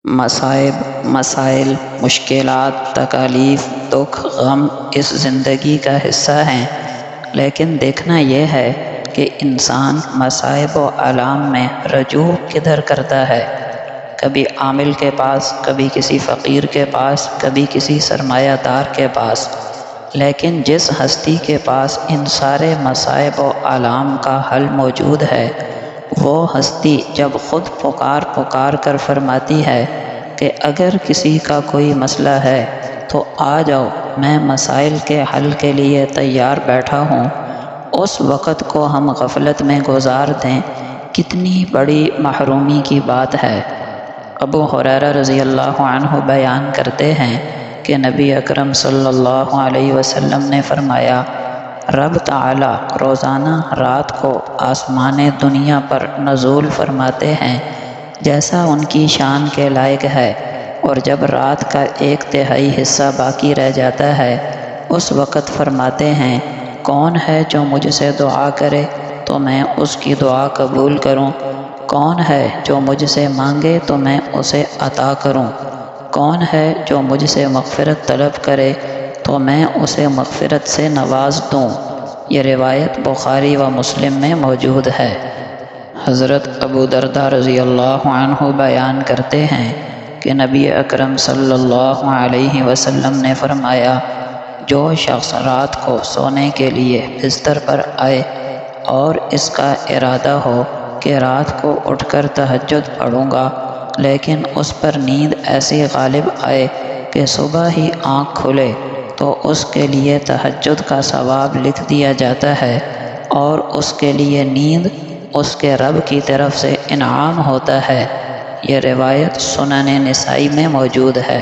مصائب، مسائل، مشکلات، تکالیف، دکھ، غم اس زندگی کا حصہ ہیں، لیکن دیکھنا یہ ہے کہ انسان مصائب و آلام میں رجوع کدھر کرتا ہے۔ کبھی عامل کے پاس، کبھی کسی فقیر کے پاس، کبھی کسی سرمایہ دار کے پاس، لیکن جس ہستی کے پاس ان سارے مصائب و آلام کا حل موجود ہے، وہ ہستی جب خود پکار کر فرماتی ہے کہ اگر کسی کا کوئی مسئلہ ہے تو آ جاؤ، میں مسائل کے حل کے لیے تیار بیٹھا ہوں، اس وقت کو ہم غفلت میں گزار دیں، کتنی بڑی محرومی کی بات ہے۔ ابو ہریرہ رضی اللہ عنہ بیان کرتے ہیں کہ نبی اکرم صلی اللہ علیہ وسلم نے فرمایا، رب تعالی روزانہ رات کو آسمان دنیا پر نزول فرماتے ہیں جیسا ان کی شان کے لائق ہے، اور جب رات کا 1/3 حصہ باقی رہ جاتا ہے اس وقت فرماتے ہیں، کون ہے جو مجھ سے دعا کرے تو میں اس کی دعا قبول کروں، کون ہے جو مجھ سے مانگے تو میں اسے عطا کروں، کون ہے جو مجھ سے مغفرت طلب کرے تو میں اسے مغفرت سے نواز دوں۔ یہ روایت بخاری و مسلم میں موجود ہے۔ حضرت ابو درداء رضی اللہ عنہ بیان کرتے ہیں کہ نبی اکرم صلی اللہ علیہ وسلم نے فرمایا، جو شخص رات کو سونے کے لیے بستر پر آئے اور اس کا ارادہ ہو کہ رات کو اٹھ کر تہجد پڑھوں گا، لیکن اس پر نیند ایسی غالب آئے کہ صبح ہی آنکھ کھلے، تو اس کے لیے تہجد کا ثواب لکھ دیا جاتا ہے، اور اس کے لیے نیند اس کے رب کی طرف سے انعام ہوتا ہے۔ یہ روایت سنن نسائی میں موجود ہے۔